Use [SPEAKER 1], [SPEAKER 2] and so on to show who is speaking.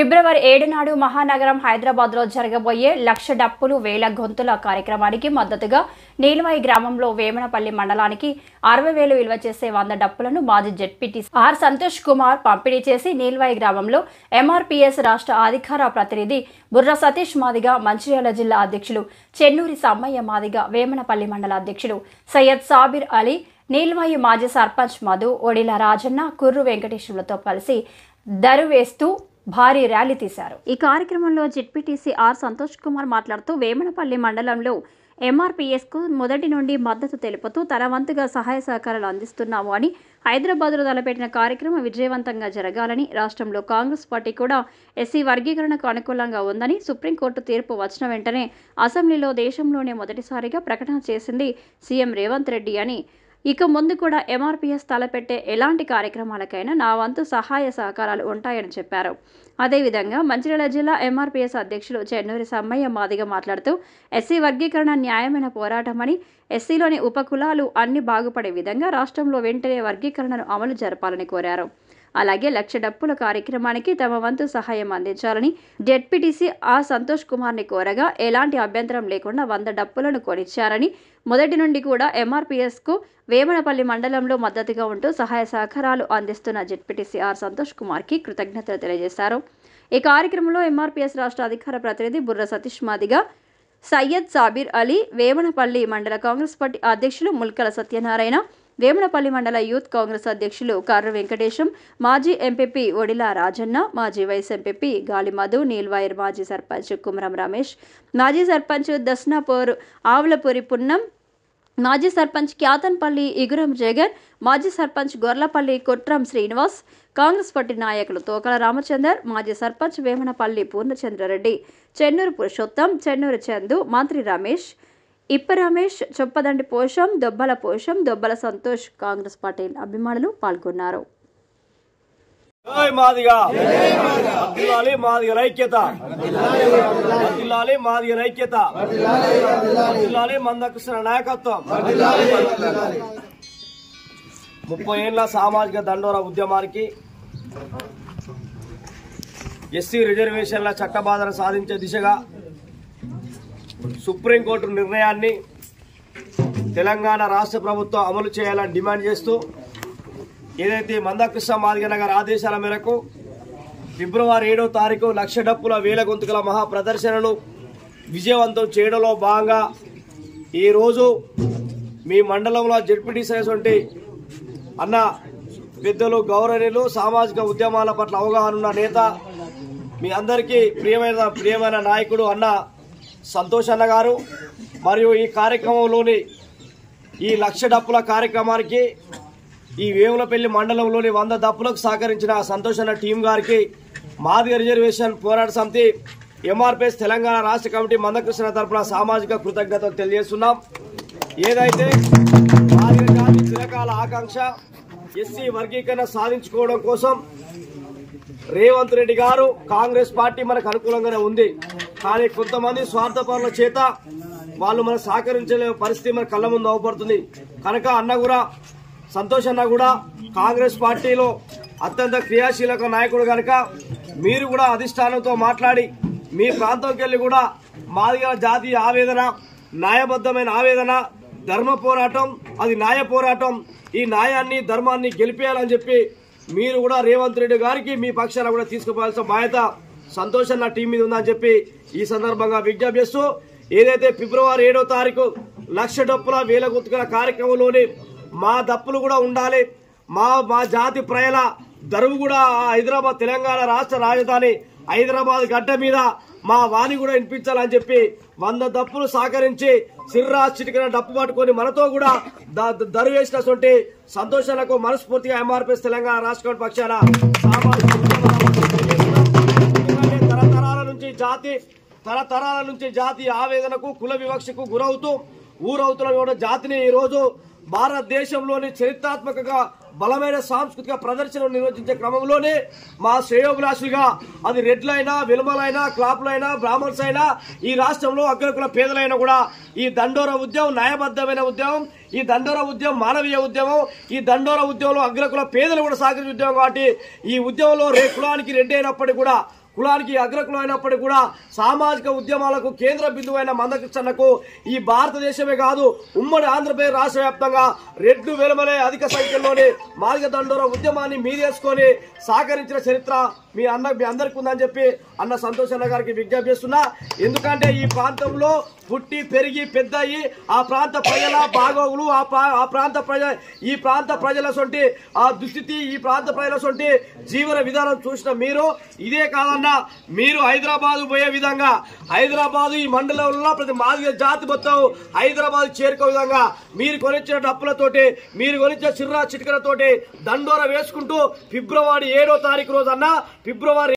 [SPEAKER 1] ఫిబ్రవరి 7 నాడు మహానగరం హైదరాబాద్లో జరగబోయే లక్ష డప్పులు వేల గొంతుల కార్యక్రమానికి మద్దతుగా నీల్వాయి గ్రామంలో వేమనపల్లి మండలానికి 60,000 విలువ చేసే 100 డప్పులను మాజీ జెడ్పీటీ ఆర్ సంతోష్ కుమార్ పంపిణీ చేసి నీల్వాయి గ్రామంలో ఎంఆర్పీఎస్ రాష్ట్ర అధికార ప్రతినిధి బుర్ర సతీష్ మాదిగ, మంచిర్యాల జిల్లా అధ్యక్షులు చెన్నూరి సమ్మయ్య మాదిగ, వేమనపల్లి మండల అధ్యక్షులు సయ్యద్ సాబిర్ అలీ, నీల్వాయి మాజీ సర్పంచ్ మధు, ఒడిల రాజన్న, కుర్రు వెంకటేశ్వరులతో కలిసి దరువేస్తూ భారీ ర్యాలీ తీశారు. ఈ కార్యక్రమంలో జెడ్పీటీసీ ఆర్ సంతోష్ కుమార్ మాట్లాడుతూ వేమనపల్లి మండలంలో ఎంఆర్పీఎస్ కు మొదటి నుండి మద్దతు తెలుపుతూ తన వంతుగా సహాయ సహకారాలు అందిస్తున్నాము అని, హైదరాబాద్లో తలపెట్టిన కార్యక్రమం విజయవంతంగా జరగాలని, రాష్ట్రంలో కాంగ్రెస్ పార్టీ కూడా ఎస్సీ వర్గీకరణకు అనుకూలంగా ఉందని, సుప్రీంకోర్టు తీర్పు వచ్చిన వెంటనే అసెంబ్లీలో దేశంలోనే మొదటిసారిగా ప్రకటన చేసింది సీఎం రేవంత్ రెడ్డి అని, ఇక ముందు కూడా ఎంఆర్పీఎస్ తలపెట్టే ఎలాంటి కార్యక్రమాలకైనా నా వంతు సహాయ సహకారాలు ఉంటాయని చెప్పారు. అదేవిధంగా మంచిర్యాల జిల్లా ఎంఆర్పీఎస్ అధ్యక్షులు చెన్నూరి సమ్మయ్య మాదిగ మాట్లాడుతూ ఎస్సీ వర్గీకరణ న్యాయమైన పోరాటమని, ఎస్సీలోని ఉపకులాలు అన్ని బాగుపడే విధంగా రాష్ట్రంలో వెంటనే వర్గీకరణను అమలు జరపాలని కోరారు. అలాగే లక్ష డప్పుల కార్యక్రమానికి తమ వంతు సహాయం అందించాలని జెడ్పీటీసీ ఆర్ సంతోష్ కుమార్ని కోరగా ఎలాంటి అభ్యంతరం లేకుండా 100 డప్పులను కొనిచ్చారని, మొదటి నుండి కూడా ఎంఆర్పీఎస్కు వేమనపల్లి మండలంలో మద్దతుగా ఉంటూ సహాయ సహకారాలు అందిస్తున్న జెడ్పీటీసీ ఆర్ సంతోష్ కుమార్కి కృతజ్ఞతలు తెలియజేశారు. ఈ కార్యక్రమంలో ఎంఆర్పీఎస్ రాష్ట్ర అధికార ప్రతినిధి బుర్ర సతీష్ మాదిగ, సయ్యద్ సాబిర్ అలీ, వేమనపల్లి మండల కాంగ్రెస్ పార్టీ అధ్యక్షులు ముల్కల సత్యనారాయణ, వేమనపల్లి మండల యూత్ కాంగ్రెస్ అధ్యక్షులు కర్రు వెంకటేశం, మాజీ ఎంపీపీ ఒడిల రాజన్న, మాజీ వైస్ ఎంపీపీ గాలి మధు, నీల్వాయర్ మాజీ సర్పంచ్ కుమరం రమేష్, మాజీ సర్పంచ్ దస్నాపూర్ ఆవులపూరి పున్నం, మాజీ సర్పంచ్ క్యాతన్పల్లి ఇగురం జగన్, మాజీ సర్పంచ్ గొర్లపల్లి కుట్రం శ్రీనివాస్, కాంగ్రెస్ పార్టీ నాయకులు తోకల రామచందర్, మాజీ సర్పంచ్ వేమనపల్లి పూర్ణచంద్రరెడ్డి, చెన్నూరు పురుషోత్తం, చెన్నూరు చందు, మంత్రి రమేష్, ఇప్ప రమేష్, చొప్పదండి పోషం, దొబ్బల పోషం, దొబ్బల సంతోష్, కాంగ్రెస్ పార్టీ అభిమానులు పాల్గొన్నారు.
[SPEAKER 2] మందకృష్ణ నాయకత్వం 30 ఏళ్ల సామాజిక దండోర ఉద్యమానికి, ఎస్సీ రిజర్వేషన్ల చట్టబాధను సాధించే దిశగా సుప్రీంకోర్టు నిర్ణయాన్ని తెలంగాణ రాష్ట్ర ప్రభుత్వం అమలు చేయాలని డిమాండ్ చేస్తూ ఏదైతే మందకృష్ణ మాదిగ గారి ఆదేశాల మేరకు ఫిబ్రవరి 7వ తారీఖు లక్ష డప్పుల వేల గొంతుకల మహా ప్రదర్శనను విజయవంతం చేయడంలో భాగంగా ఈరోజు మీ మండలంలో జెడ్పీటీసీ అయినటువంటి అన్న పెద్దలు, గౌరవనీయులు, సామాజిక ఉద్యమాల పట్ల అవగాహన ఉన్న నేత, మీ అందరికీ ప్రియమైన నాయకుడు అన్న సంతోష్ అన్న గారు, మరియు ఈ కార్యక్రమంలోని ఈ లక్ష డప్పుల కార్యక్రమానికి ఈ వేములపల్లి మండలంలోని 100 డప్పులకు సహకరించిన సంతోష్ అన్న టీం గారికి మాదిగ రిజర్వేషన్ పోరాట సమితి ఎంఆర్పీఎస్ తెలంగాణ రాష్ట్ర కమిటీ మందకృష్ణ తరఫున సామాజిక కృతజ్ఞతలు తెలియజేస్తున్నాం. ఏదైతే మాదిగ జాతి చిరకాల ఆకాంక్ష ఎస్సీ వర్గీకరణ సాధించుకోవడం కోసం రేవంత్ రెడ్డి గారు, కాంగ్రెస్ పార్టీ మనకు అనుకూలంగానే ఉంది. కానీ కొంతమంది స్వార్థపరుల చేత వాళ్ళు మనకు సహకరించలే పరిస్థితి మన కళ్ళ ముందు అవపడుతుంది. కనుక అన్న కూడా, సంతోష్ అన్న కూడా కాంగ్రెస్ పార్టీలో అత్యంత క్రియాశీలక నాయకుడు కనుక మీరు కూడా అధిష్టానంతో మాట్లాడి మీ ప్రాంతంకి వెళ్ళి కూడా మాదిగ జాతీయ ఆవేదన, న్యాయబద్ధమైన ఆవేదన, ధర్మ పోరాటం, అది న్యాయ పోరాటం, ఈ న్యాయాన్ని ధర్మాన్ని గెలిపేయాలని చెప్పి మీరు కూడా రేవంత్ రెడ్డి గారికి మీ పక్షాన కూడా తీసుకుపోవాల్సిన బాధ్యత సంతోష్ అన్న టీం మీద ఉందని చెప్పి ఈ సందర్భంగా విజ్ఞప్తి చేస్తూ, ఏదైతే ఫిబ్రవరి 7వ తారీఖు లక్ష డప్పుల వేల గొంతుకల కార్యక్రమంలోని మా దప్పులు కూడా ఉండాలి, మా జాతి ప్రజల దరువు కూడా హైదరాబాద్ తెలంగాణ రాష్ట్ర రాజధాని హైదరాబాద్ గడ్డ మీద మా వాణి కూడా వినిపించాలని చెప్పి 100 దప్పులు సహకరించి సిర్రా చిటికన డప్పు పట్టుకొని మనతో కూడా దరువేసినటువంటి సంతోషాలకు మనస్ఫూర్తిగా ఎంఆర్పీఎస్ తెలంగాణ రాష్ట్ర కమిటీ పక్షాన తరతరాల నుంచి జాతి ఆవేదనకు, కుల వివక్షకు గురవుతూ ఊరవుతున్న జాతిని ఈరోజు భారతదేశంలోని చరిత్రాత్మకంగా బలమైన సాంస్కృతిక ప్రదర్శనలు నిర్వహించే క్రమంలోనే మా శ్రేయోభిలాషులుగా అది రెడ్లైనా, విలుమలైనా, క్లాపులైనా, బ్రాహ్మణ్స్ అయినా, ఈ రాష్ట్రంలో అగ్రకుల పేదలైనా కూడా ఈ దండోర ఉద్యమం న్యాయబద్ధమైన ఉద్యమం, ఈ దండోర ఉద్యమం మానవీయ ఉద్యమం, ఈ దండోర ఉద్యమంలో అగ్రకుల పేదలు కూడా సహకరించే ఉద్యమం కాబట్టి ఈ ఉద్యమంలో కులానికి రెడ్డి అయినప్పటికీ కూడా కులానికి అగ్రకులం అయినప్పటికీ కూడా సామాజిక ఉద్యమాలకు కేంద్ర బిందువైన మందకృష్ణకు ఈ భారతదేశమే కాదు ఉమ్మడి ఆంధ్రప్రదేశ్ రాష్ట్ర వ్యాప్తంగా రెడ్లు వెలుమలే అధిక సంఖ్యలోని మాదిగ దండోర ఉద్యమాన్ని మీదేసుకొని సహకరించిన చరిత్ర మీ అందరికి ఉందని చెప్పి అన్న సంతోష్ అన్న గారికి విజ్ఞప్తి చేస్తున్నా. ఎందుకంటే ఈ ప్రాంతంలో పుట్టి పెరిగి పెద్దయి ఆ ప్రాంత ప్రజల బాగోగులు ఈ ప్రాంత ప్రజల సొంటి ఆ దుస్థితి ఈ ప్రాంత ప్రజల సొంటి జీవన విధానం చూసిన మీరు ఇదే కాదన్నా మీరు హైదరాబాద్ పోయే విధంగా హైదరాబాద్ ఈ మండలంలో ప్రతి మాదిగ జాతి మొత్తం హైదరాబాద్ చేరుకో విధంగా మీరు కొనిచ్చిన డప్పులతోటి మీరు కొనిచ్చిన చిర్రా చిటికలతోటి దండోర వేసుకుంటూ ఫిబ్రవరి 7వ తారీఖు రోజు అన్న ఫిబ్రవరి